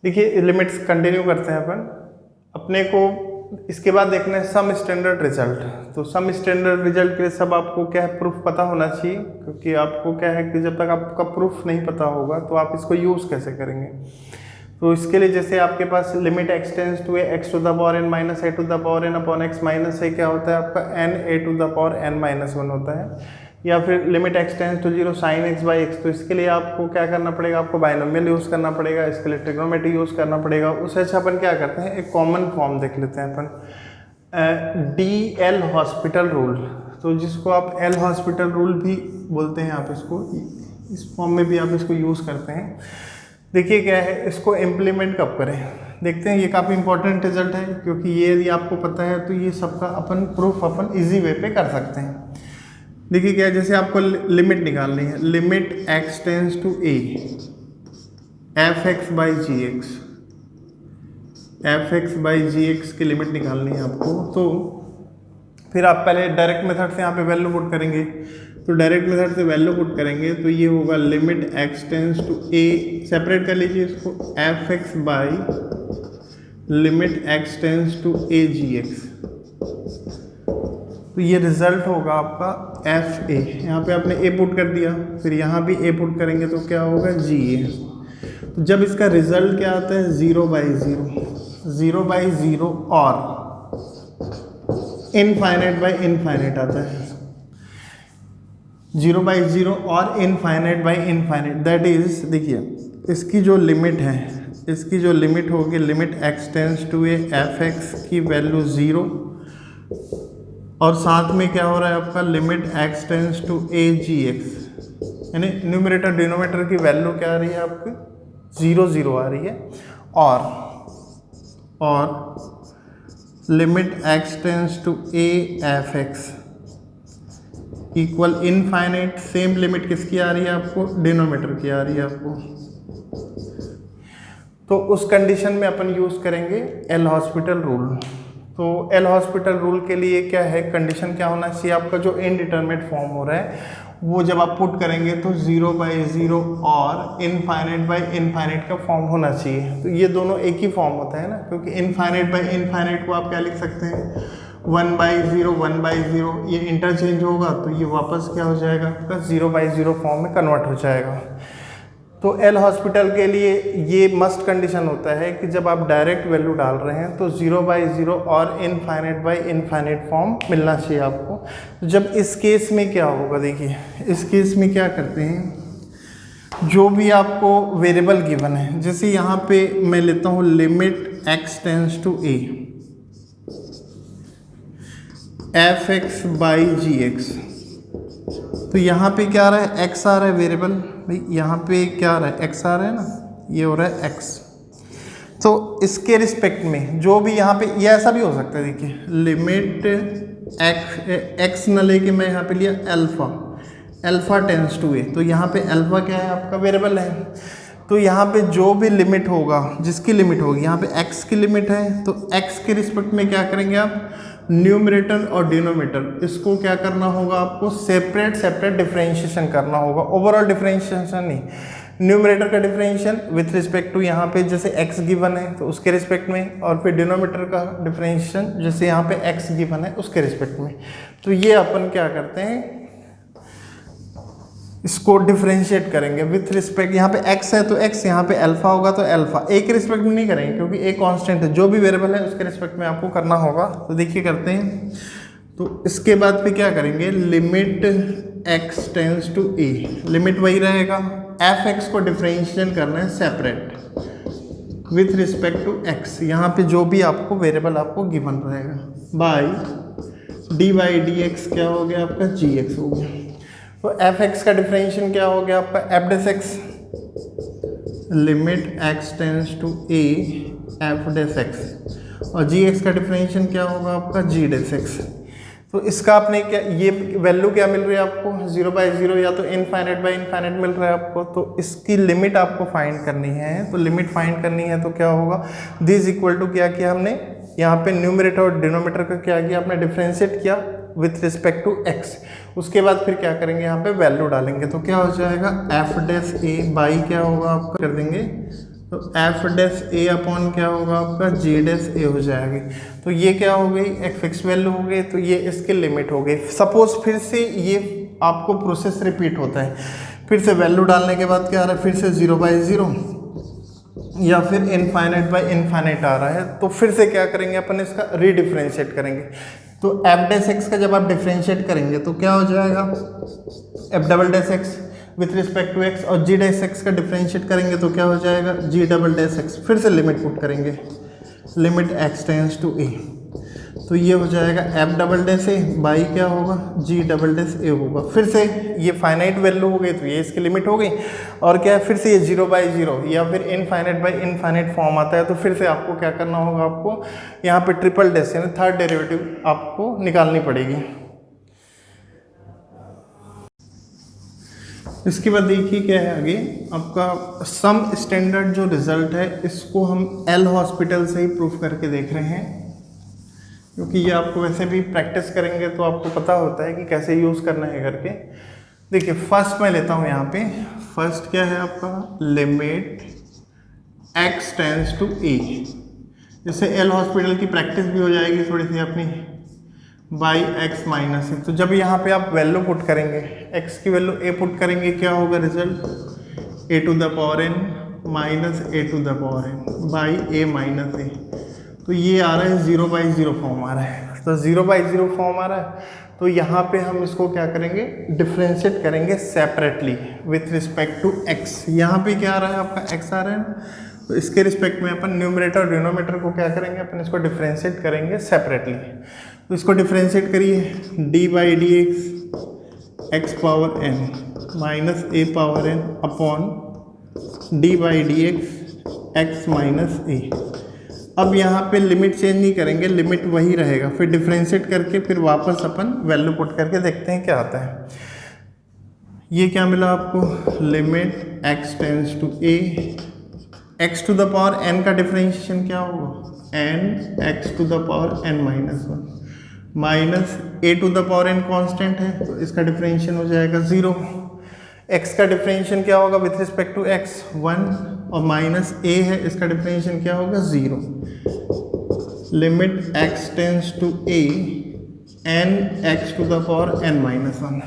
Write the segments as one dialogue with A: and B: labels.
A: देखिए limits continue करते हैं अपन। अपने को इसके बाद देखना है सम स्टैंडर्ड रिजल्ट। तो सम स्टैंडर्ड रिजल्ट के लिए सब आपको क्या है, प्रूफ पता होना चाहिए, क्योंकि आपको क्या है कि जब तक आपका प्रूफ नहीं पता होगा तो आप इसको यूज़ कैसे करेंगे। तो इसके लिए जैसे आपके पास limit extends to x to the power n minus a to the power n upon x minus a क्या होता है आपका n a to the power n minus one होता है, या फिर limit extends to zero sine x by x. तो इसके लिए आपको क्या करना पड़ेगा, आपको बाइनोमियल यूज़ करना पड़ेगा, इसके लिए ट्रिग्नोमेट्री यूज़ करना पड़ेगा। उससे अच्छा अपन क्या करते हैं, एक कॉमन फॉर्म देख लेते हैं अपन, डी एल हॉस्पिटल रूल। तो जिसको आप एल हॉस्पिटल रूल भी बोलते हैं, आप इसको इस फॉर्म में भी आप इसको यूज़ करते हैं। देखिए क्या है, इसको इम्प्लीमेंट कब करें देखते हैं। ये काफ़ी इंपॉर्टेंट रिजल्ट है, क्योंकि ये यदि आपको पता है तो ये सबका अपन प्रूफ अपन इजी वे पे कर सकते हैं। देखिए क्या है, जैसे आपको लिमिट निकालनी है, limit x tends to a f x by g x, f x by g x की लिमिट निकालनी है आपको। तो फिर आप पहले डायरेक्ट मेथड से यहाँ पे वैल्यू पुट करेंगे। तो डायरेक्ट मेथड से वैल्यू पुट करेंगे तो ये होगा limit x tends to a, separate कर लीजिए इसको, f x by limit x tends to a g x. तो ये रिजल्ट होगा आपका एफ ए। यहाँ पे आपने ए पुट कर दिया, फिर यहाँ भी ए पुट करेंगे तो क्या होगा जी ए। तो जब इसका रिजल्ट क्या आता है, 0 बाई 0, 0 बाई 0 और इनफाइनाइट बाई इनफाइनाइट आता है, 0 बाई 0 और infinite by infinite. That is, देखिए इसकी जो लिमिट है, इसकी जो लिमिट होगी limit x tends to a f x की वैल्यू 0, और साथ में क्या हो रहा है आपका limit x tends to a g x, यानी न्यूमरेटर डिनोमिनेटर की वैल्यू क्या आ रही है आपकी 0 0 आ रही है, और limit x tends to a f x equal infinite. Same limit किसकी आ रही है आपको, डिनोमिनेटर की आ रही है आपको। तो उस कंडीशन में अपन यूज़ करेंगे एल हॉस्पिटल रूल। तो एल हॉस्पिटल रूल के लिए क्या है, कंडीशन क्या होना चाहिए, आपका जो इनडिटरमिनेट फॉर्म हो रहा है वो जब आप पुट करेंगे तो 0 बाई 0 और इनफाइनाइट बाई इनफाइनाइट का फॉर्म होना चाहिए। तो ये दोनों एक ही फॉर्म होता है ना, क्योंकि इनफाइनाइट बाई इनफाइनाइट को आप क्या लिख सकते हैं, 1 बाई 0 1 बाई 0, ये इंटरचेंज होगा तो ये वापस क्या हो जाएगा आपका 0 बाई 0 फॉर्म में कन्वर्ट हो जाएगा। तो एल हॉस्पिटल के लिए ये मस्ट कंडीशन होता है कि जब आप डायरेक्ट वैल्यू डाल रहे हैं तो 0 बाई 0 और इनफाइनाइट बाई इनफाइनाइट फॉर्म मिलना चाहिए आपको। तो जब इस केस में क्या होगा, देखिए इस केस में क्या करते हैं, जो भी आपको वेरिएबल गिवन है, जैसे यहाँ पे मैं लेता हूँ limit x tends to a f x by g x. तो यहाँ पे क्या आ रहा है, एक्स आ रहा है वेरिएबल, भाई यहाँ पे क्या आ रहा है, एक्स आ रहा है ना, ये हो रहा है एक्स। तो इसके रिस्पेक्ट में जो भी यहाँ पे, ये ऐसा भी हो सकता है, देखिए लिमिट एक्स न लेके मैं यहाँ पे लिया अल्फा टेंस टू ए। तो यहाँ पे अल्फा क्या है आपका वेरिएबल है। तो यहाँ पे जो भी लिमिट होगा, जिसकी लिमिट होगी, यहाँ पे एक्स की लिमिट है तो एक्स के रिस्पेक्ट में क्या करेंगे आप, न्यूमरेटर और डिनोमिनेटर इसको क्या करना होगा आपको, सेपरेट डिफरेंशिएशन करना होगा। ओवरऑल डिफरेंशिएशन नहीं, न्यूमरेटर का डिफरेंशिएशन विथ रिस्पेक्ट टू यहाँ पे जैसे x गिवन है तो उसके रिस्पेक्ट में, और फिर डिनोमिनेटर का डिफरेंशिएशन जैसे यहाँ पे x गिवन है उसके रिस्पेक्ट में। तो ये अपन क्या करते हैं, इसको डिफरेंशिएट करेंगे विथ रिस्पेक्ट, यहाँ पे x है तो x, यहाँ पे अल्फा होगा तो अल्फा। ए के रिस्पेक्ट में नहीं करेंगे क्योंकि ए कांस्टेंट है, जो भी वेरिएबल है उसके रिस्पेक्ट में आपको करना होगा। तो देखिए करते हैं। तो इसके बाद पे क्या करेंगे, limit x tends to a, limit वही रहेगा, एफ एक्स को डिफरेंशिएट करना है separate with respect to x, यहाँ पे जो भी आपको वेरिएबल आपको गिवन रहेगा, by D by d x क्या हो गया आपका जी एक्स हो गया। तो एफ एक्स का डिफरेंशिएशन क्या हो गया आपका f dash x, limit x tends to a f dash x, और जी एक्स का डिफरेंशिएशन क्या होगा आपका जी डेस एक्स। तो इसका आपने क्या, ये वैल्यू क्या मिल रही है आपको 0 बाई 0 या तो इनफाइनाइट बाई इनफाइनाइट मिल रहा है आपको। तो इसकी लिमिट आपको फाइंड करनी है। तो लिमिट फाइंड करनी है तो क्या होगा, दिस इक्वल टू क्या किया हमने, यहाँ पे न्यूमरेटर और डिनोमिनेटर का क्या किया आपने, डिफरेंशिएट किया विथ रिस्पेक्ट टू x। उसके बाद फिर क्या करेंगे, यहाँ पे वैल्यू डालेंगे तो क्या हो जाएगा एफ डेस ए बाई क्या होगा आपका, कर देंगे तो एफ डैश ए अपॉन क्या होगा आपका जी डैश ए हो जाएगी। तो ये क्या हो गई, एक फिक्स वैल्यू हो गई, तो ये इसकी लिमिट हो गई। सपोज फिर से ये आपको प्रोसेस रिपीट होता है, फिर से वैल्यू डालने के बाद क्या आ रहा है, फिर से 0/0 या फिर इनफाइनाइट बाई इनफाइनाइट आ रहा है, तो फिर से क्या करेंगे अपन, इसका रीडिफ्रेंशिएट करेंगे। तो एफ डैश एक्स का जब आप डिफ्रेंशिएट करेंगे तो क्या हो जाएगा, f double dash x with respect to x, और जी डैश एक्स का डिफ्रेंशिएट करेंगे तो क्या हो जाएगा, जी डबल डैश एक्स। फिर से लिमिट पुट करेंगे, लिमिट एक्स टेंस टू ए, तो ये हो जाएगा f double dash A by क्या होगा, जी डबल डैश ए होगा। फिर से ये फाइनाइट वैल्यू हो गई, तो ये इसकी लिमिट हो गई, और क्या है, फिर से ये 0/0 या फिर इनफाइनाइट बाई इनफाइनाइट फॉर्म आता है, तो फिर से आपको क्या करना होगा, आपको यहाँ पे ट्रिपल डैश यानी थर्ड डेरिवेटिव आपको निकालनी पड़ेगी। इसके बाद देखिए क्या है आगे आपका सम स्टैंडर्ड जो रिजल्ट है, इसको हम एल हॉस्पिटल से ही प्रूफ करके देख रहे हैं, क्योंकि ये आपको वैसे भी प्रैक्टिस करेंगे तो आपको पता होता है कि कैसे यूज़ करना है करके। देखिए फर्स्ट मैं लेता हूँ यहाँ पे, फर्स्ट क्या है आपका, लिमिट एक्स टेंस टू ए, जिससे एल हॉस्पिटल की प्रैक्टिस भी हो जाएगी थोड़ी सी अपनी, बाई एक्स माइनस ए। तो जब यहाँ पे आप वैल्यू पुट करेंगे, एक्स की वैल्यू ए पुट करेंगे, क्या होगा result, a to the power n minus a to the power n by a minus a. तो ये आ रहा है 0/0 फॉर्म आ रहा है, तो 0/0 फॉर्म आ रहा है, तो यहाँ पे हम इसको क्या करेंगे, डिफ्रेंशिएट करेंगे separately with respect to x. यहाँ पे क्या आ रहा है आपका, एक्स आ रहा है, तो इसके रिस्पेक्ट में अपन न्यूमरेटर और डिनोमिनेटर को क्या करेंगे, अपन इसको डिफ्रेंशिएट करेंगे सेपरेटली। तो इसको डिफ्रेंशिएट करिए, d by d x x power n minus a power n upon d by d x x minus a. अब यहाँ पे लिमिट चेंज नहीं करेंगे, लिमिट वही रहेगा, फिर डिफ्रेंशिएट करके फिर वापस अपन वैल्यू पुट करके देखते हैं क्या आता है। ये क्या मिला आपको, limit x tends to a, x to the power n का डिफ्रेंशिएशन क्या होगा, n x to the power n minus 1 minus a to the power n constant है, तो इसका डिफ्रेंशिएशन हो जाएगा 0। एक्स का डिफ्रेंशिएशन क्या होगा विथ रिस्पेक्ट टू एक्स 1, और माइनस ए है, इसका डिफ्रेंशिएशन क्या होगा 0। Limit x tends to a n x to the power n minus 1।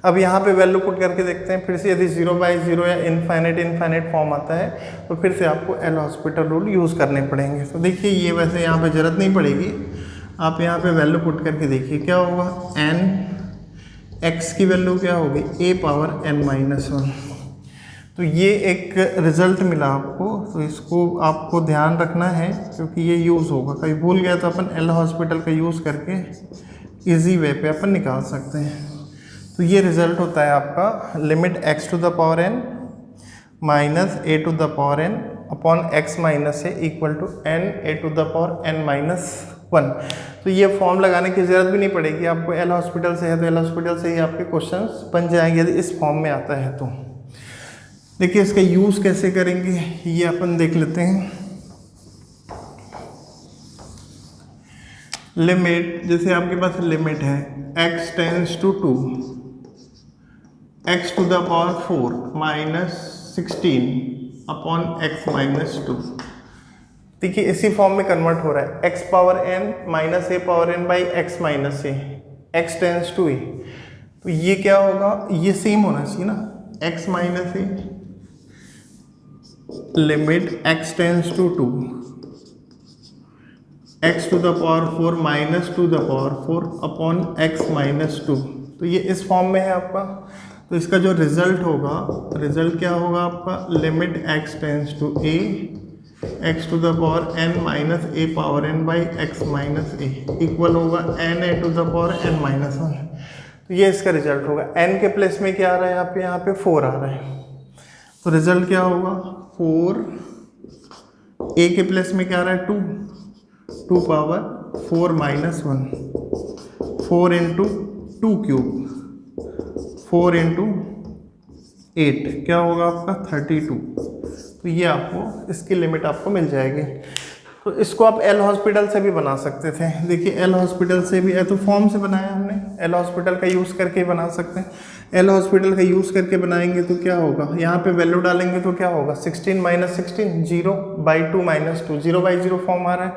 A: अब यहाँ पे वैल्यू पुट करके देखते हैं, फिर से यदि 0/0 या इनफाइनाइट फॉर्म आता है तो फिर से आपको एल हॉस्पिटल रूल यूज़ करने पड़ेंगे। तो देखिए ये वैसे यहाँ पे ज़रूरत नहीं पड़ेगी, आप यहाँ पे वैल्यू पुट करके देखिए क्या होगा, एन एक्स की वैल्यू क्या होगी, ए पावर एन माइनस 1। तो ये एक रिजल्ट मिला आपको, तो इसको आपको ध्यान रखना है क्योंकि ये यूज़ होगा, कभी भूल गया तो अपन एल हॉस्पिटल का यूज़ करके इजी वे पे अपन निकाल सकते हैं। तो ये रिजल्ट होता है आपका limit x to the power n minus a to the power n upon x minus a equal to n a to the power n minus 1। तो ये फॉर्म लगाने की ज़रूरत भी नहीं पड़ेगी आपको, एल हॉस्पिटल से है तो एल हॉस्पिटल से ही आपके क्वेश्चंस बन जाएंगे यदि इस फॉर्म में आता है तो। देखिए इसका यूज़ कैसे करेंगे ये अपन देख लेते हैं। लिमिट, जैसे आपके पास लिमिट है x tends to 2 x to the power 4 minus 16 upon x minus 2। देखिए इसी फॉर्म में कन्वर्ट हो रहा है, x power n minus a power n by x minus a, x tends to a। तो ये क्या होगा, ये सेम होना चाहिए ना, x minus a limit x tends to 2 x to the power 4 minus to the power 4 upon x minus 2। तो ये इस फॉर्म में है आपका, तो इसका जो रिजल्ट होगा, रिजल्ट क्या होगा आपका, limit x tends to a x to the power n minus a power n by x minus a equal होगा n a to the power n minus 1। तो ये इसका रिजल्ट होगा, n के प्लेस में क्या आ रहा है यहाँ पे 4 आ रहा है, तो रिजल्ट क्या होगा 4, a के प्लेस में क्या आ रहा है 2 power 4 minus 1, 4 into 2 cube 4 into 8 क्या होगा आपका 32। तो ये आपको इसकी लिमिट आपको मिल जाएगी। तो इसको आप एल हॉस्पिटल से भी बना सकते थे। देखिए एल हॉस्पिटल से भी, तो फॉर्म से बनाया हमने, एल हॉस्पिटल का यूज़ करके ही बना सकते हैं। एल हॉस्पिटल का यूज़ करके बनाएंगे तो क्या होगा, यहाँ पे वैल्यू डालेंगे तो क्या होगा, 16 माइनस 16 0/2 माइनस 2 0/0 फॉर्म आ रहा है।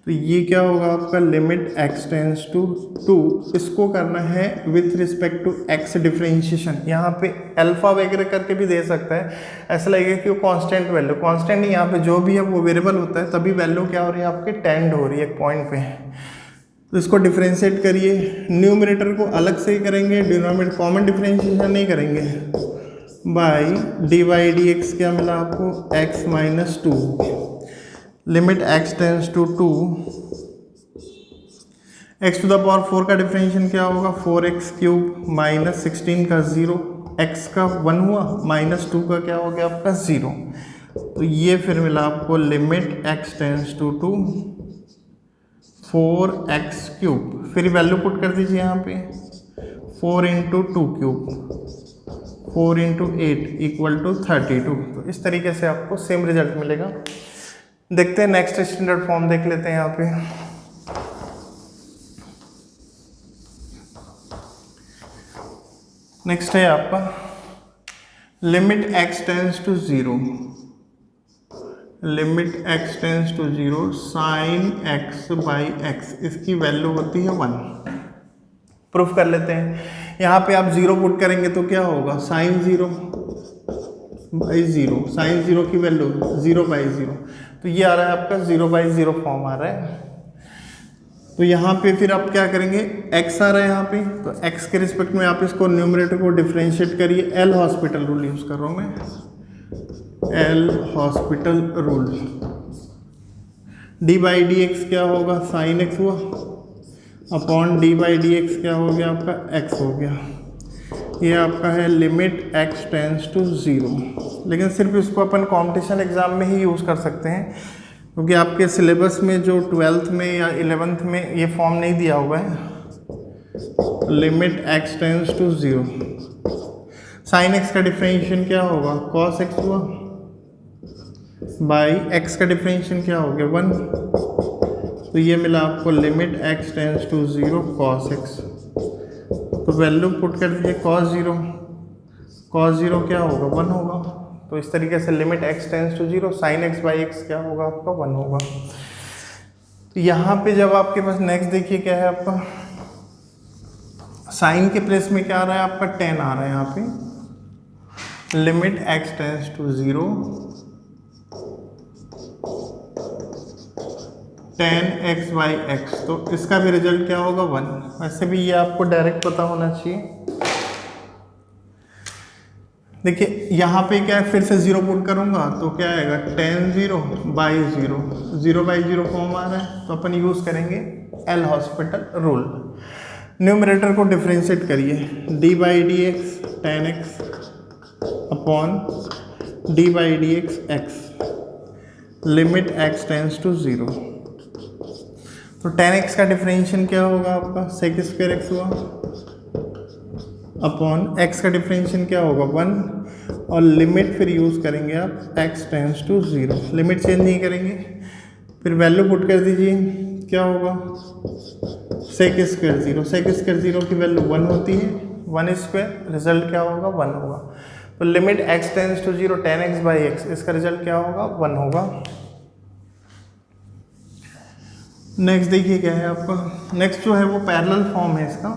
A: तो ये क्या होगा आपका लिमिट x टेंस टू 2, इसको करना है with respect to x differentiation. यहाँ पे अल्फा वगैरह करके भी दे सकता है, ऐसा लगेगा कि वो कांस्टेंट वैल्यू, कांस्टेंट यहाँ पे जो भी है वो वेरिएबल होता है, तभी वैल्यू क्या हो रही है आपकी टेंड हो रही है एक पॉइंट पे। तो इसको डिफ्रेंशिएट करिए, न्यूमरेटर को अलग से ही करेंगे, डिनोमिनेटर कॉमन डिफरेंशिएशन नहीं करेंगे, बाई dy/dx क्या मिला आपको x minus 2, limit x tends to 2, x to the power 4 का डिफरेंशिएशन क्या होगा 4x³ माइनस 16 का 0, x का 1 हुआ, माइनस 2 का क्या हो गया आपका 0। तो ये फिर मिला आपको limit x tends to 2 4x³, फिर वैल्यू पुट कर दीजिए यहाँ पे 4 × 2³ 4 × 8 = 32। तो इस तरीके से आपको सेम रिजल्ट मिलेगा। देखते हैं नेक्स्ट स्टैंडर्ड फॉर्म देख लेते हैं यहाँ पे। नेक्स्ट है आपका limit x tends to 0, limit x tends to 0 sin x/x, इसकी वैल्यू होती है 1। प्रूफ कर लेते हैं, यहाँ पे आप 0 पुट करेंगे तो क्या होगा sin 0/0, sin 0 की वैल्यू 0/0, तो ये आ रहा है आपका 0/0 फॉर्म आ रहा है। तो यहाँ पे फिर आप क्या करेंगे, x आ रहा है यहाँ पे, तो x के रिस्पेक्ट में आप इसको न्यूमरेटर को डिफरेंशिएट करिए, एल हॉस्पिटल रूल यूज़ कर रहा हूँ मैं, एल हॉस्पिटल रूल। dy/dx क्या होगा sin x हुआ, अपॉन dy/dx क्या हो गया आपका x हो गया। ये आपका है लिमिट x टेंस टू 0, लेकिन सिर्फ इसको अपन कॉम्पिटिशन एग्जाम में ही यूज़ कर सकते हैं, क्योंकि आपके सिलेबस में जो 12th में या 11th में ये फॉर्म नहीं दिया हुआ है। Limit x tends to 0, sin x का डिफरेंशिएशन क्या होगा cos x हुआ, बाई x का डिफरेंशिएशन क्या हो गया 1, तो ये मिला आपको limit x tends to 0 cos x। तो वैल्यू पुट कर दीजिए cos 0 क्या होगा 1 होगा। तो इस तरीके से limit x tends to 0 sin x/x क्या होगा आपका 1 होगा। तो यहाँ पे जब आपके पास नेक्स्ट देखिए क्या है आपका, साइन के प्लेस में क्या आ रहा है आपका 10 आ रहा है यहाँ पे, limit x tends to 0 10x/x, तो इसका भी रिजल्ट क्या होगा 1। वैसे भी ये आपको डायरेक्ट पता होना चाहिए। देखिए यहाँ पे क्या है, फिर से 0 पुट करूँगा तो क्या आएगा 10/0 0/0 फॉर्म आ रहा है, तो अपन यूज़ करेंगे एल हॉस्पिटल रूल। न्यूमरेटर को डिफरेंशिएट करिए, dy/dx 10x upon dy/dx x, limit x tends to 0। तो 10x का डिफरेंशिएशन क्या होगा आपका sec² x हुआ, अपॉन x का डिफरेंशिएशन क्या होगा 1, और लिमिट फिर यूज़ करेंगे आप x tends to 0, limit change नहीं करेंगे। फिर वैल्यू पुट कर दीजिए, क्या होगा sec² 0, sec² 0 की वैल्यू 1 होती है, 1², रिजल्ट क्या होगा 1 होगा। तो limit x tends to 0 10x/x, इसका रिजल्ट क्या होगा 1 होगा। नेक्स्ट देखिए क्या है आपका, नेक्स्ट जो है वो पैरेलल फॉर्म है इसका,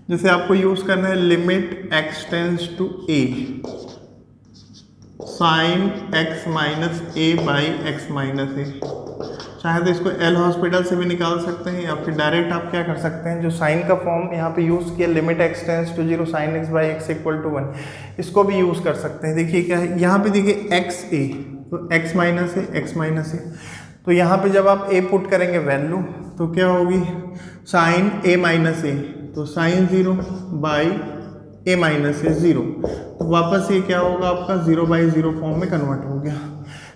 A: जैसे आपको यूज़ करना है limit x tends to a sin x minus a/x minus a। चाहे तो इसको एल हॉस्पिटल से भी निकाल सकते हैं, या फिर डायरेक्ट आप क्या कर सकते हैं, जो साइन का फॉर्म यहाँ पे यूज़ किया limit x tends to 0 sin x/x = 1, इसको भी यूज़ कर सकते हैं। देखिए क्या है यहाँ पे, देखिए xa, तो x माइनस a, तो यहाँ पे जब आप a पुट करेंगे वैल्यू तो क्या होगी साइन a माइनस a, तो साइन 0/a माइनस a 0, तो वापस ये क्या होगा आपका 0/0 फॉर्म में कन्वर्ट हो गया।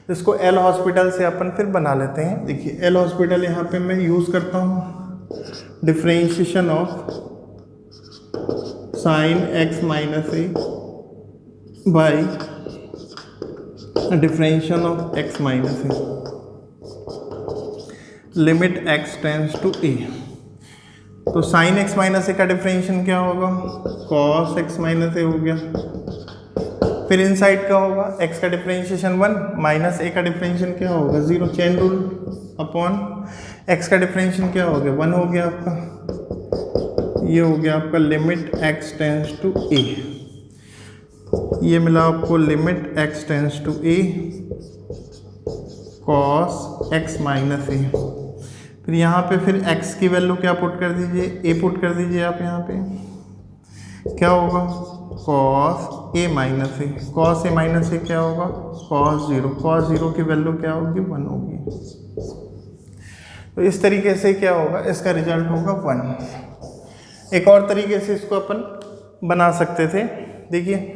A: तो इसको एल हॉस्पिटल से अपन फिर बना लेते हैं। देखिए एल हॉस्पिटल यहाँ पे मैं यूज़ करता हूँ differentiation of sine x minus a by differentiation of x minus a, limit x tends to a। तो साइन एक्स माइनस ए का डिफरेंशिएशन क्या होगा, कॉस एक्स माइनस ए हो गया। फिर इन साइड का होगा x का डिफरेंशिएशन 1 माइनस a का डिफरेंशिएशन क्या होगा 0, चेन रूल अपॉन x का डिफरेंशिएशन क्या हो गया 1 हो गया आपका। ये हो गया आपका limit x tends to a, ये मिला आपको limit x tends to a cos x minus a. फिर यहाँ पे फिर x की वैल्यू क्या पुट कर दीजिए, a पुट कर दीजिए आप। यहाँ पे क्या होगा cos A minus A, cos A minus a क्या होगा कॉस 0, कॉस 0 की वैल्यू क्या होगी 1 होगी। तो इस तरीके से क्या होगा, इसका रिजल्ट होगा 1। एक और तरीके से इसको अपन बना सकते थे, देखिए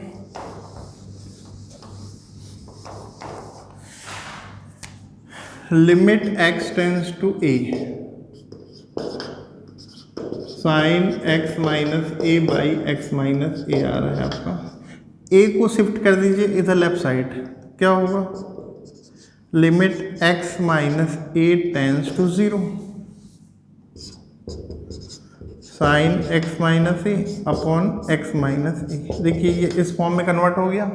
A: limit x tends to a sine x minus a by x minus a आ रहा है आपका। a को शिफ्ट कर दीजिए इधर लेफ्ट साइड, क्या होगा limit x minus a tends to 0 sine x minus a upon x minus a. देखिए ये इस फॉर्म में कन्वर्ट हो गया।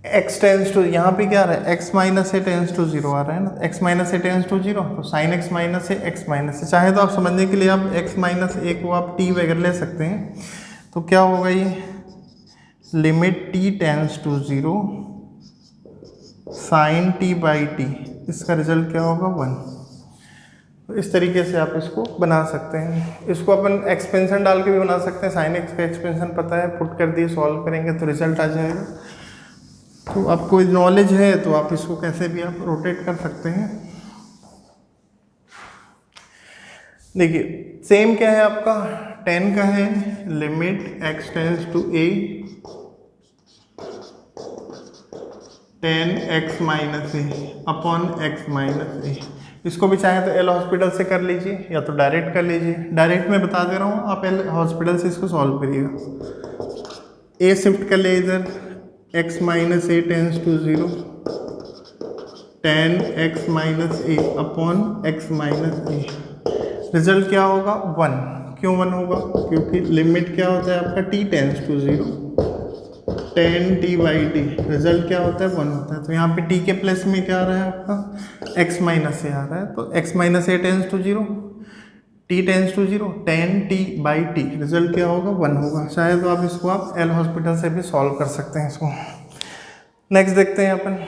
A: x टेंस टू, यहाँ पे क्या आ रहा है x minus a tends to 0 आ रहा है ना, x minus a tends to 0, तो sine x minus a x minus a. चाहे तो आप समझने के लिए आप x माइनस ए को आप t वगैरह ले सकते हैं। तो क्या होगा ये limit t tends to 0 sine t by t, इसका रिजल्ट क्या होगा 1। तो इस तरीके से आप इसको बना सकते हैं। इसको अपन एक्सपेंशन डाल के भी बना सकते हैं, साइन x का एक्सपेंशन पता है, पुट कर दिए, सॉल्व करेंगे तो रिजल्ट आ जाएगा। तो आपको नॉलेज है तो आप इसको कैसे भी आप रोटेट कर सकते हैं। देखिए सेम क्या है आपका 10 का है limit x tends to a 10x minus a upon x minus a. इसको भी चाहे तो एल हॉस्पिटल से कर लीजिए या तो डायरेक्ट कर लीजिए। डायरेक्ट मैं बता दे रहा हूँ, आप एल हॉस्पिटल से इसको सॉल्व करिएगा। ए शिफ्ट कर ले इधर, x minus a tends to 0 10x minus a upon x minus a. Result क्या होगा 1। क्यों 1 होगा, क्योंकि लिमिट क्या होता है आपका t tends to 0 10t by t, result क्या होता है 1 होता है। तो यहाँ पे t के प्लेस में क्या आ रहा है आपका x माइनस ए आ रहा है, तो x minus a tends to 0 t tends to 0 10t by t, result क्या होगा 1 होगा। शायद तो आप इसको आप एल हॉस्पिटल से भी सॉल्व कर सकते हैं इसको। नेक्स्ट देखते हैं अपन,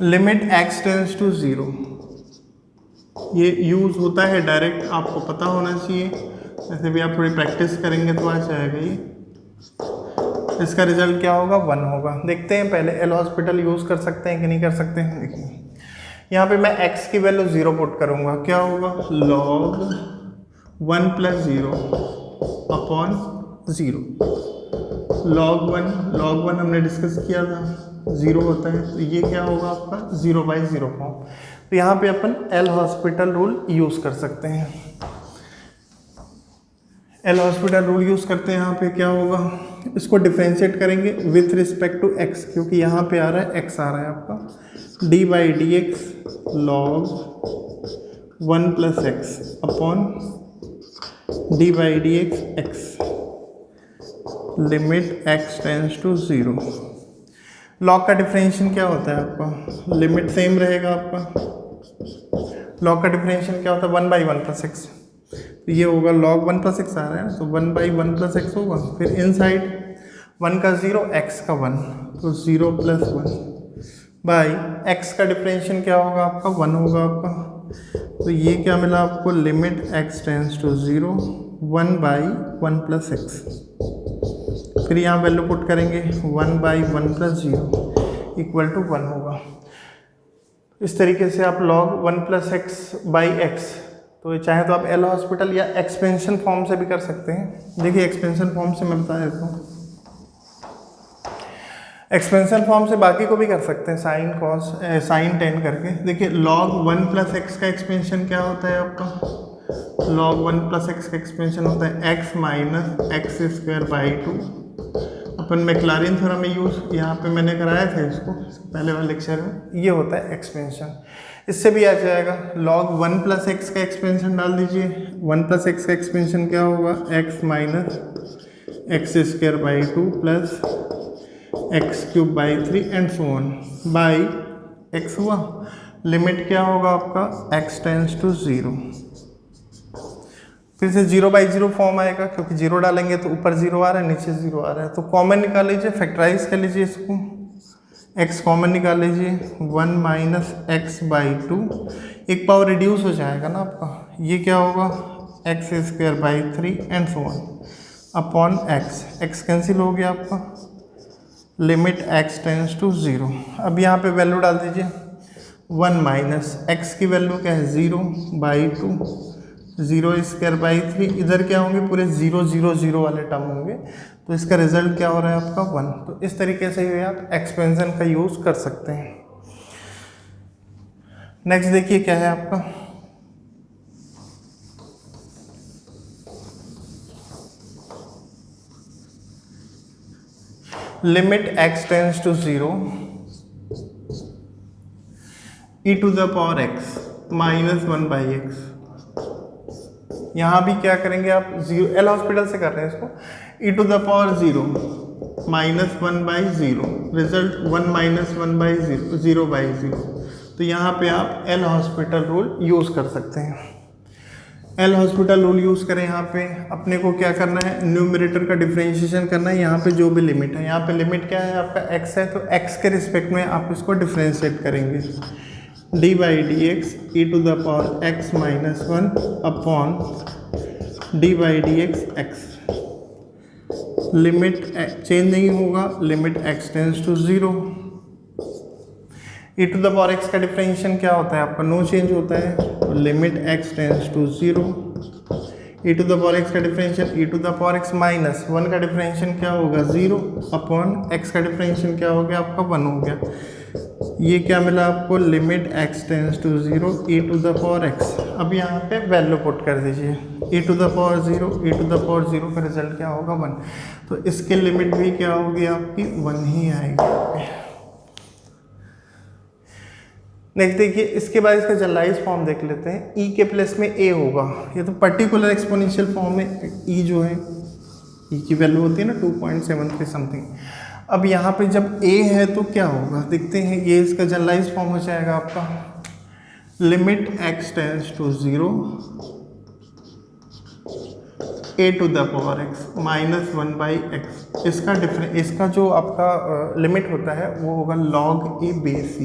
A: लिमिट x टेंस टू 0। ये यूज़ होता है डायरेक्ट, आपको पता होना चाहिए, ऐसे भी आप थोड़ी प्रैक्टिस करेंगे तो आ जाएगा ये। इसका रिजल्ट क्या होगा 1 होगा। देखते हैं पहले एल हॉस्पिटल यूज़ कर सकते हैं कि नहीं कर सकते हैं। देखिए यहाँ पे मैं x की वैल्यू 0 पुट करूँगा, क्या होगा log 1 प्लस 0 अपॉन 0। log 1 हमने डिस्कस किया था 0 होता है, तो ये क्या होगा आपका 0/0 फॉर्म। तो यहाँ पे अपन एल हॉस्पिटल रूल यूज़ कर सकते हैं। एल हॉस्पिटल रूल यूज़ करते हैं। यहाँ पे क्या होगा, इसको डिफ्रेंशिएट करेंगे विथ रिस्पेक्ट टू x, क्योंकि यहाँ पे आ रहा है x आ रहा है आपका d by d x log 1 plus x upon d by d x x limit x tends to 0। Log का डिफरेंशिएशन क्या होता है आपका, लिमिट सेम रहेगा आपका। लॉग का डिफरेंशिएशन क्या होता है 1/1 प्लस एक्स, तो ये होगा log 1 प्लस एक्स आ रहा है तो 1/1 प्लस एक्स होगा। फिर इन साइड 1 का 0 x का 1, तो 0 प्लस 1 बाई x का डिफरेंशिएशन क्या होगा आपका 1 होगा आपका। तो ये क्या मिला आपको limit x tends to 0 1/1 plus x. फिर यहाँ वैल्यू पुट करेंगे 1/1 प्लस 0 इक्वल टू 1 होगा। इस तरीके से आप log 1 plus x by x, तो चाहे तो आप एल हॉस्पिटल या एक्सपेंशन फॉर्म से भी कर सकते हैं। देखिए एक्सपेंशन फॉर्म से मैं बता देता हूँ, एक्सपेंशन फॉर्म से बाकी को भी कर सकते हैं, साइन कॉस साइन 10 करके। देखिए log 1 प्लस एक्स का एक्सपेंशन क्या होता है आपका, log 1 प्लस एक्स का एक्सपेंशन होता है x minus x square by 2 upon Maclaurin theorem में यूज़ यहाँ पे मैंने कराया था इसको पहले वाले लेक्चर में। ये होता है एक्सपेंशन। इससे भी आ जाएगा log 1 + x का एक्सपेंशन डाल दीजिए। 1 + x का एक्सपेंशन क्या होगा, x - x² + 2 + x³ 3 and so on by x हुआ। लिमिट क्या होगा आपका, x टेंड्स टू 0। फिर से 0/0 फॉर्म आएगा क्योंकि 0 डालेंगे तो ऊपर 0 आ रहा है, नीचे 0 आ रहा है। तो कॉमन निकाल लीजिए, फैक्टराइज कर लीजिए इसको। x कॉमन निकाल लीजिए, 1 - x/2। एक पावर रिड्यूस हो जाएगा ना आपका, ये क्या होगा, x² 3 and so on upon x cancel हो गया आपका। Limit x tends to 0। अब यहाँ पे वैल्यू डाल दीजिए, 1 - x की वैल्यू क्या है, 0/2, 0² 3। इधर क्या होंगे, पूरे 0 0 0 वाले टर्म होंगे, तो इसका रिजल्ट क्या हो रहा है आपका 1। तो इस तरीके से ही आप एक्सपेंशन का यूज़ कर सकते हैं। नेक्स्ट देखिए क्या है आपका, limit x tends to 0 e⁻x -1/x। यहाँ भी क्या करेंगे आप, 0 एल हॉस्पिटल से कर रहे हैं इसको, e⁻0 -1/0 रिजल्ट 1 - 1/0 0/0। तो यहाँ पे आप एल हॉस्पिटल रूल यूज़ कर सकते हैं। एल हॉस्पिटल रूल यूज़ करें, यहाँ पे अपने को क्या करना है, न्यूमरेटर का डिफरेंशिएशन करना है। यहाँ पे जो भी लिमिट है, यहाँ पे लिमिट क्या है आपका x है, तो x के रिस्पेक्ट में आप इसको डिफरेंशिएट करेंगे। d/dx e⁻x - 1 upon d/dx x। Limit change नहीं होगा, limit x tends to 0। e⁻x का डिफरेंशिएशन क्या होता है आपका, नो चेंज होता है, limit x tends to 0। e⁻x का डिफरेंशिएशन e⁻x - 1 का डिफरेंशिएशन क्या होगा, 0 अपॉन x का डिफरेंशिएशन क्या हो गया आपका, 1 हो गया। ये क्या मिला आपको, limit x tends to 0 e⁻x। अब यहाँ पे वैल्यू पुट कर दीजिए, e⁻0 का रिजल्ट क्या होगा, 1। तो इसके लिमिट भी क्या होगी आपकी, 1 ही आएगी। नेक्स्ट देखिए, इसके बाद इसका जनरलाइज फॉर्म देख लेते हैं। e के प्लेस में a होगा, ये तो पर्टिकुलर एक्सपोनेंशियल फॉर्म में e जो है, e की वैल्यू होती है ना 2.73 समथिंग। अब यहाँ पे जब a है तो क्या होगा, देखते हैं। ये इसका जनरलाइज फॉर्म हो जाएगा आपका, limit x tends to 0 a⁻x -1/x। इसका जो आपका लिमिट होता है वो होगा log a बेस e।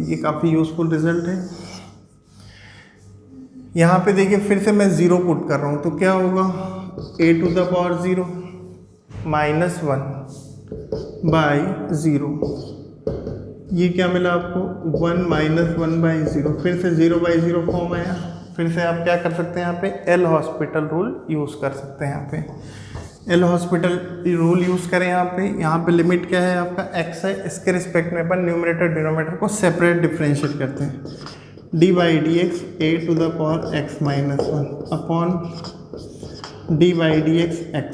A: ये काफ़ी यूजफुल रिजल्ट है। यहाँ पे देखिए फिर से मैं 0 पुट कर रहा हूँ, तो क्या होगा, a⁻0 -1/0। ये क्या मिला आपको, 1 - 1/0। फिर से 0/0 फॉर्म आया। फिर से आप क्या कर सकते हैं, यहाँ पे एल हॉस्पिटल रूल यूज़ कर सकते हैं। यहाँ पे एल हॉस्पिटल रूल यूज़ करें। यहाँ पे लिमिट क्या है आपका, x है, इसके रिस्पेक्ट में अपन न्यूमरेटर डिनोमिनेटर को सेपरेट डिफरेंशिएट करते हैं। d/dx a⁻x - 1 upon d/dx x।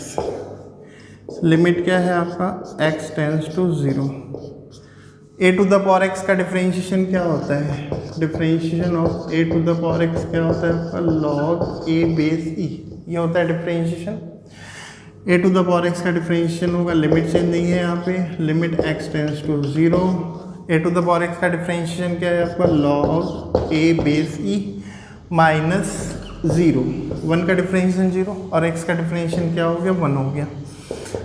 A: Limit क्या है आपका, x टेंड्स टू 0। a⁻x का डिफरेंशिएशन क्या होता है, डिफरेंशिएशन ऑफ a⁻x क्या होता है आपका, log a बेस e। ये होता है डिफरेंशिएशन। a⁻x का डिफरेंशिएशन होगा, लिमिट चेंज नहीं है यहाँ पे, limit x tends to 0। a⁻x का डिफरेंशिएशन क्या है आपका, log a बेस e -0। 1 का डिफरेंशिएशन 0 और x का डिफरेंशिएशन क्या हो गया, 1 हो गया।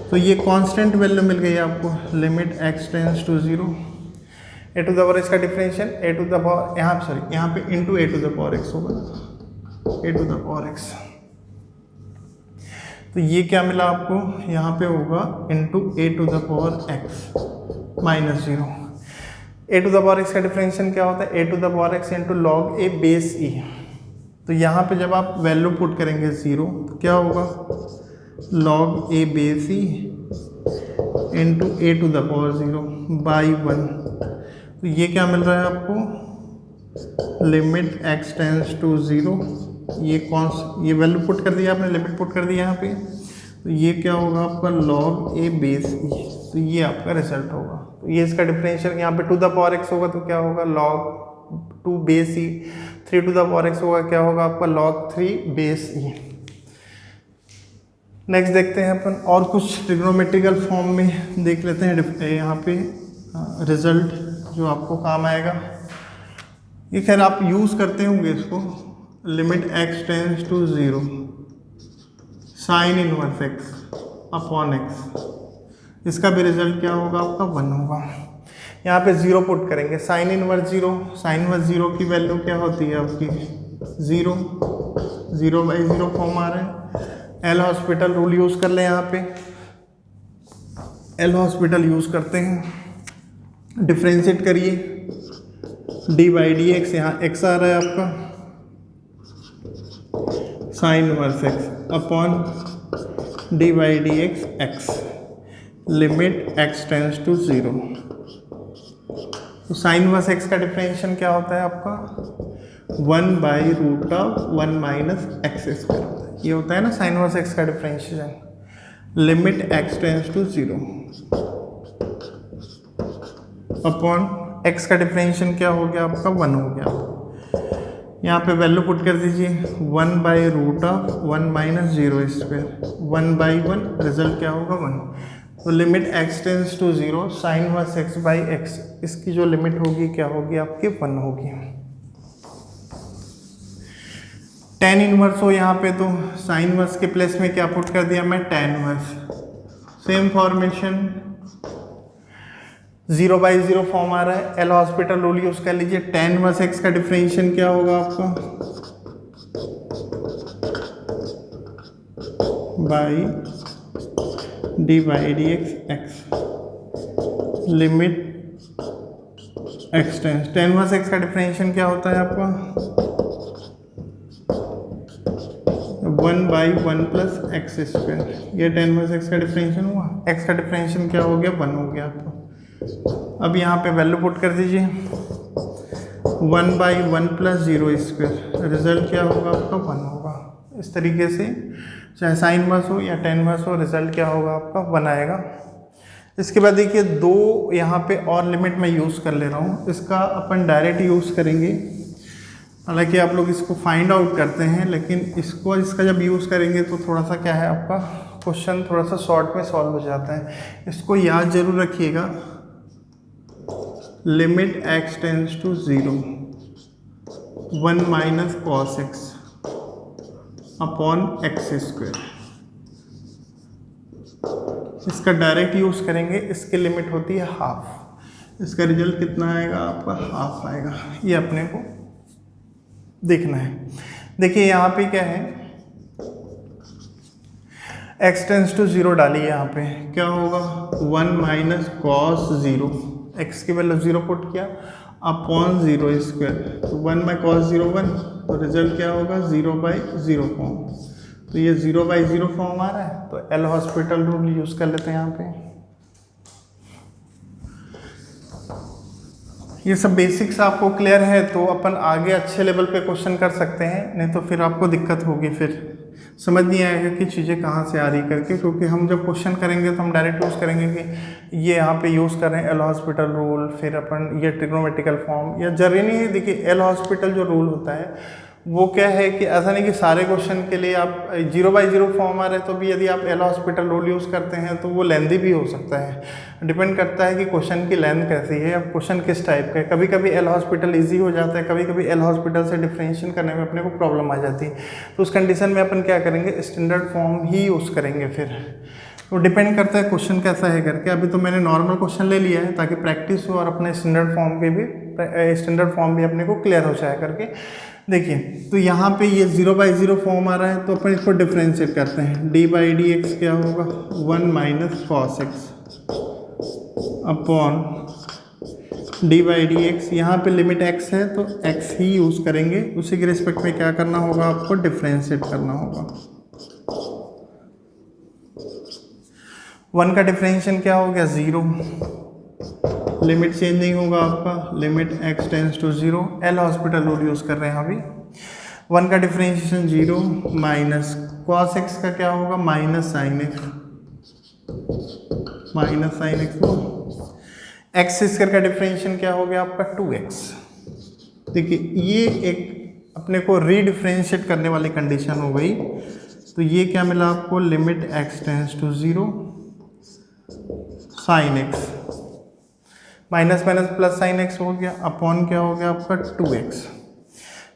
A: तो ये कांस्टेंट वैल्यू मिल गई आपको, limit x tends to 0। a⁻x का डिफरेंशिएशन यहाँ पे इंटू a⁻x होगा, a⁻x। तो ये क्या मिला आपको, यहाँ पे होगा इंटू a⁻x -0। a⁻x का डिफरेंशिएशन क्या होता है, a⁻x into log a base e। तो यहाँ पे जब आप वैल्यू पुट करेंगे 0, तो क्या होगा, log a base e into a⁻0/1। तो ये क्या मिल रहा है आपको, लिमिट x टेंड्स टू 0। ये वैल्यू पुट कर दिया आपने, लिमिट पुट कर दिया यहाँ पे। तो ये क्या होगा आपका log a बेस ई, तो ये आपका रिजल्ट होगा। तो ये इसका डिफरेंशियल, यहाँ पे टू द पावर x होगा तो क्या होगा log 2 base e, 3 to the power x होगा क्या होगा आपका log 3 बेस ई। नेक्स्ट देखते हैं अपन और कुछ ट्रिग्नोमेट्रिकल फॉर्म में देख लेते हैं यहाँ पे रिजल्ट जो आपको काम आएगा। ये खैर आप यूज़ करते होंगे इसको, limit x tends to 0 sine inverse x upon x, इसका भी रिजल्ट क्या होगा आपका 1 होगा। यहाँ पे 0 पुट करेंगे, साइन इनवर्स 0, साइन इनवर्स 0 की वैल्यू क्या होती है आपकी 0, 0/0 फॉर्म आ रहा है। एल हॉस्पिटल रूल यूज़ कर लें, यहाँ पे एल हॉस्पिटल यूज़ करते हैं, डिफ्रेंशिएट करिए, d/dx, यहाँ x आ रहा है आपका sine inverse x upon d/dx x, limit x tends to 0। तो साइन इनवर्स x का डिफरेंशियल क्या होता है आपका 1/√1 माइनस एक्स स्क्वायर होता है, ये होता है ना साइन इनवर्स x का differential, limit x tends to 0 upon x का डिफरेंशियल क्या हो गया आपका 1 हो गया। यहाँ पे वैल्यू पुट कर दीजिए 1/√1 माइनस 0 स्क्वायर, 1/1, रिजल्ट क्या होगा 1। तो limit x tends to 0 sine inverse x/x, इसकी जो लिमिट होगी क्या होगी आपकी 1 होगी। tan इनवर्स हो यहाँ पे तो साइन इनवर्स के प्लेस में क्या पुट कर दिया मैं tan inverse, same formation 0/0 form आ रहा है। एल हॉस्पिटल रूल यूज कर लीजिए, tan इनवर्स x का डिफरेंशियल क्या होगा आपका by d/dx x, limit x tends, tan inverse x का डिफरेंशियल क्या होता है आपका 1/1 प्लस एक्स स्क्वायर, ये tan इनवर्स x का डिफरेंशियल हुआ, x का डिफरेंशियल क्या हो गया 1 हो गया आपका। अब यहाँ पे वैल्यू पुट कर दीजिए 1/1 प्लस 0 स्क्वायर, रिजल्ट क्या होगा आपका 1 होगा। इस तरीके से चाहे साइन इनवर्स हो या tan इनवर्स हो, रिजल्ट क्या होगा आपका 1 आएगा। इसके बाद देखिए दो यहाँ पे और लिमिट मैं यूज़ कर ले रहा हूँ, इसका अपन डायरेक्ट यूज़ करेंगे, हालांकि आप लोग इसको फाइंड आउट करते हैं, लेकिन इसका जब यूज़ करेंगे तो थोड़ा सा क्या है आपका क्वेश्चन थोड़ा सा शॉर्ट में सॉल्व हो जाता है। इसको याद जरूर रखिएगा, limit x tends to 0 1 minus cos x upon x square, इसका डायरेक्ट यूज करेंगे, इसकी लिमिट होती है हाफ, इसका रिजल्ट कितना आएगा आपका हाफ आएगा, ये अपने को देखना है। देखिए यहाँ पे क्या है x टेंस टू 0 डालिए, यहाँ पे क्या होगा 1 माइनस कॉस 0, x की वैल्यू 0 पुट किया अपॉन 0 स्क्वायर, तो 1/cos 0 1, तो रिजल्ट क्या होगा 0/0 फॉर्म, तो ये 0/0 फॉर्म आ रहा है। तो एल हॉस्पिटल रूल यूज़ कर लेते हैं यहाँ पे। ये सब बेसिक्स आपको क्लियर है तो अपन आगे अच्छे लेवल पे क्वेश्चन कर सकते हैं, नहीं तो फिर आपको दिक्कत होगी, फिर समझ नहीं आएगा कि चीज़ें कहाँ से आ रही करके, क्योंकि हम जब क्वेश्चन करेंगे तो हम डायरेक्ट यूज़ करेंगे कि ये यहाँ पे यूज़ कर रहे हैं एल हॉस्पिटल रूल, फिर अपन ये ट्रिग्नोमेट्रिकल फॉर्म, या जरूरी नहीं है। देखिए एल हॉस्पिटल जो रूल होता है वो क्या है कि ऐसा नहीं कि सारे क्वेश्चन के लिए आप 0/0 फॉर्म आ रहे तो भी यदि आप एल हॉस्पिटल रूल यूज़ करते हैं तो वो लेंदी भी हो सकता है, डिपेंड करता है कि क्वेश्चन की लेंथ कैसी है या क्वेश्चन किस टाइप का है। कभी कभी एल हॉस्पिटल ईजी हो जाता है, कभी कभी एल हॉस्पिटल से डिफ्रेंशिएशन करने में अपने को प्रॉब्लम आ जाती है, तो उस कंडीशन में अपन क्या करेंगे स्टैंडर्ड फॉर्म ही यूज़ करेंगे। फिर तो डिपेंड करता है क्वेश्चन कैसा है करके। अभी तो मैंने नॉर्मल क्वेश्चन ले लिया है ताकि प्रैक्टिस हो और अपने स्टैंडर्ड फॉर्म भी अपने को क्लियर हो जाए करके। देखिए तो यहाँ पे ये 0/0 फॉर्म आ रहा है तो अपन इसको डिफ्रेंशिएट करते हैं, d/dx क्या होगा 1 minus cos x upon d/dx, यहाँ पे लिमिट x है तो x ही यूज़ करेंगे, उसी के रिस्पेक्ट में क्या करना होगा आपको डिफ्रेंशिएट करना होगा। 1 का डिफ्रेंशिएशन क्या हो गया 0, लिमिट चेंज नहीं होगा आपका, limit x tends to 0, L'Hospital rule use कर रहे हैं अभी। 1 का डिफरेंशिएशन 0 माइनस कॉस एक्स का क्या होगा माइनस साइन एक्स, वो एक्स स्क्वायर का डिफरेंशिएशन क्या हो गया आपका 2x। देखिए ये एक अपने को रीडिफरेंशिएट करने वाली कंडीशन हो गई। तो ये क्या मिला आपको limit x tends to 0 sine x, minus minus plus sine x हो गया, अपॉन क्या हो गया आपका 2x।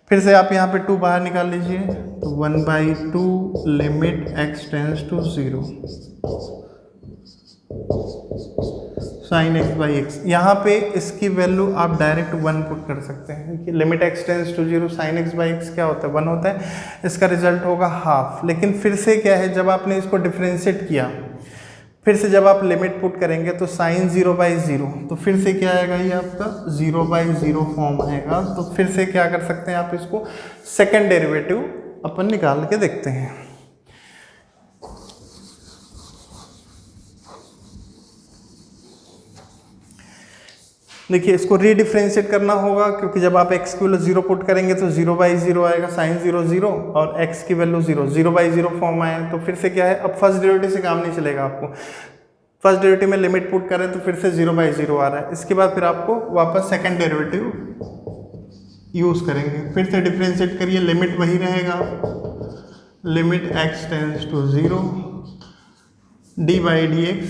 A: फिर से आप यहाँ पे 2 बाहर निकाल लीजिए, तो 1/2 limit x tends to 0 sine x by x. यहाँ पे इसकी वैल्यू आप डायरेक्ट 1 पुट कर सकते हैं कि limit x tends to 0 sine x by x क्या होता है 1 होता है, इसका रिजल्ट होगा हाफ। लेकिन फिर से क्या है, जब आपने इसको डिफ्रेंशिएट किया, फिर से जब आप लिमिट पुट करेंगे तो साइन 0/0, तो फिर से क्या आएगा ये आपका 0/0 फॉर्म आएगा। तो फिर से क्या कर सकते हैं आप इसको सेकेंड डेरिवेटिव अपन निकाल के देखते हैं। देखिए इसको रीडिफ्रेंशिएट करना होगा, क्योंकि जब आप x की वैल्यू 0 पुट करेंगे तो 0/0 आएगा, साइन 0 0 और x की वैल्यू 0/0 फॉर्म आया। तो फिर से क्या है, अब फर्स्ट डेरिवेटिव से काम नहीं चलेगा आपको। फर्स्ट डेरिवेटिव में लिमिट पुट करें तो फिर से 0/0 आ रहा है। इसके बाद फिर आपको वापस सेकंड डेरिवेटिव यूज़ करेंगे, फिर से डिफ्रेंशिएट करिए, लिमिट वही रहेगा, limit x tends to 0 d/dx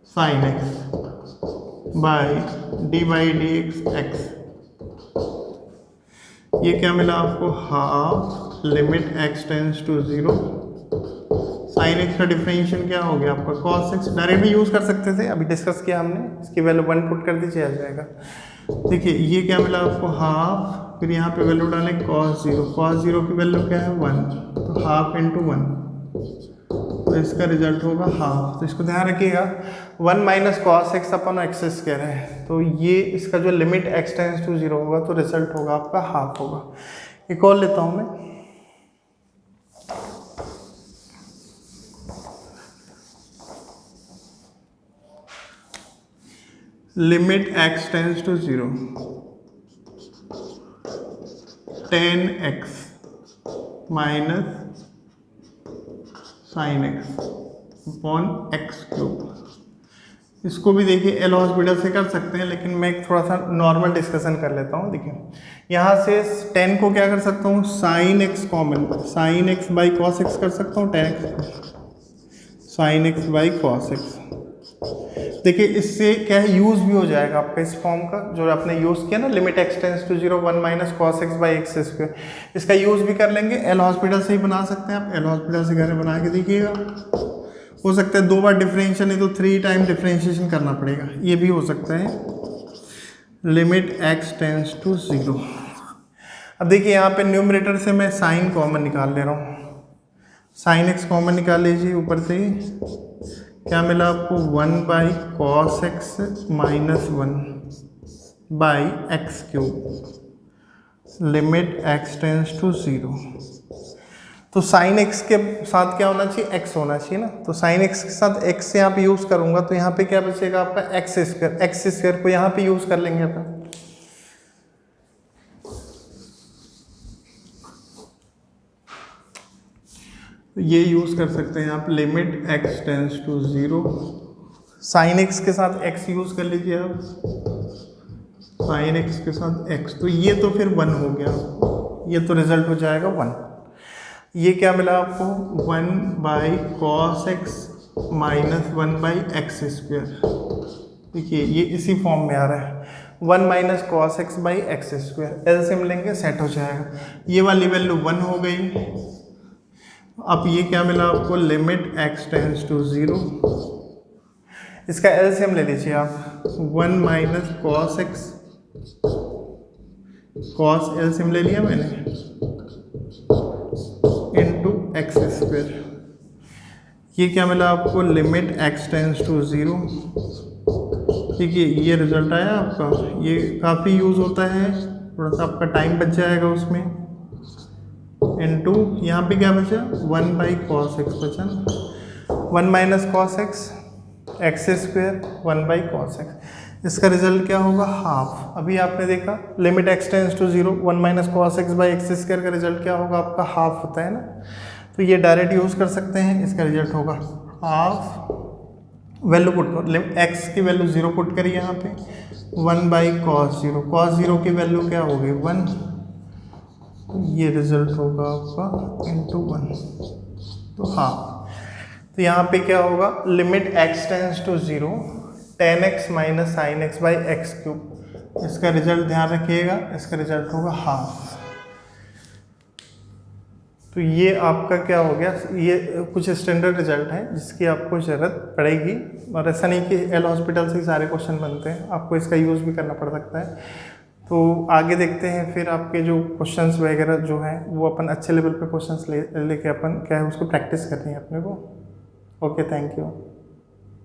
A: sine x by d/dx x। ये क्या मिला आपको half limit x tends to 0 sine x का डिफरेंशिएशन क्या हो गया आपका cos x। डायरेक्ट भी यूज़ कर सकते थे, अभी डिस्कस किया हमने, इसकी वैल्यू 1 पुट कर दीजिए आ जाएगा। देखिए ये क्या मिला आपको हाफ, फिर यहाँ पे वैल्यू डालें cos 0 की वैल्यू क्या है 1, तो हाफ इंटू 1, तो इसका रिजल्ट होगा हाफ। तो इसको ध्यान रखिएगा, 1 minus cos x upon x square है, तो ये इसका जो लिमिट x टेंस टू 0 होगा तो रिजल्ट होगा आपका हाफ होगा। एक और लेता हूं मैं, limit x tends to 0 10x minus sine x upon x cube. इसको भी देखिए एल हॉस्पिटल से कर सकते हैं, लेकिन मैं एक थोड़ा सा नॉर्मल डिस्कशन कर लेता हूँ। देखिए यहाँ से 10 को क्या कर सकता हूँ sine x common, sign x by cos x कर सकता हूँ, 10x sign x by cos x. देखिए इससे क्या है यूज़ भी हो जाएगा आपका इस फॉर्म का जो आपने यूज़ किया ना, limit x tends to 0 1 minus cos x by x square, इसका यूज़ भी कर लेंगे। एल हॉस्पिटल से ही बना सकते हैं आप, एल हॉस्पिटल से घर में बना के देखिएगा। हो सकता है 2 बार डिफरेंशिएशन नहीं तो 3 टाइम डिफरेंशिएशन करना पड़ेगा, ये भी हो सकता है। Limit x tends to 0। अब देखिए यहाँ पे न्यूमरेटर से मैं साइन कॉमन निकाल ले रहा हूँ, साइन x कॉमन निकाल लीजिए ऊपर से ही, क्या मिला आपको 1/cos x minus 1/x cube limit x tends to 0। तो साइन x के साथ क्या होना चाहिए x होना चाहिए ना, तो साइन x के साथ x यहाँ पे यूज़ करूँगा तो यहाँ पे क्या बचेगा आपका x स्क्वायर को यहाँ पे यूज़ कर लेंगे अपन। ये यूज़ कर सकते हैं आप, limit x tends to 0 sine x के साथ x यूज़ कर लीजिए आप, साइन x के साथ x, तो ये तो फिर 1 हो गया, ये तो रिजल्ट हो जाएगा 1। ये क्या मिला आपको 1/cos x minus 1/x square. देखिए ये इसी फॉर्म में आ रहा है, 1 minus cos x by x square, LCM लेंगे सेट हो जाएगा। ये वाली वैल्यू 1 हो गई। अब ये क्या मिला आपको लिमिट x टेंस टू 0, इसका एलसीएम ले लीजिए आप, 1 minus cos x, cos LCM ले लिया मैंने, इंटू एक्स स्क्वायर। ये क्या मिला आपको लिमिट x टेंस टू 0। देखिए ये रिजल्ट आया आपका, ये काफ़ी यूज़ होता है, थोड़ा सा आपका टाइम बच जाएगा उसमें। इंटू यहाँ पे क्या बचा 1/cos x बचा, 1 minus cos x x square 1/cos x। इसका रिजल्ट क्या होगा, हाफ। अभी आपने देखा limit x tends to 0 1 minus cos x by x square का रिजल्ट क्या होगा आपका, हाफ होता है ना। तो ये डायरेक्ट यूज़ कर सकते हैं, इसका रिजल्ट होगा हाफ। वैल्यू पुट करो, x की वैल्यू 0 पुट करिए यहाँ पे, 1 बाई कॉस 0, कॉस 0 की वैल्यू क्या होगी 1, ये रिजल्ट होगा आपका इंटू 1, तो हाफ। तो यहाँ पे क्या होगा, limit x tends to 0 tan x minus sine x by x cube, इसका रिजल्ट ध्यान रखिएगा, इसका रिजल्ट होगा हाफ। तो ये आपका क्या हो गया, ये कुछ स्टैंडर्ड रिजल्ट है जिसकी आपको ज़रूरत पड़ेगी, और ऐसा नहीं कि एल हॉस्पिटल से ही सारे क्वेश्चन बनते हैं, आपको इसका यूज़ भी करना पड़ सकता है। तो आगे देखते हैं फिर आपके जो क्वेश्चंस वगैरह जो हैं वो अपन अच्छे लेवल पे क्वेश्चंस लेके अपन क्या है उसको प्रैक्टिस करनी है अपने को। Okay, thank you.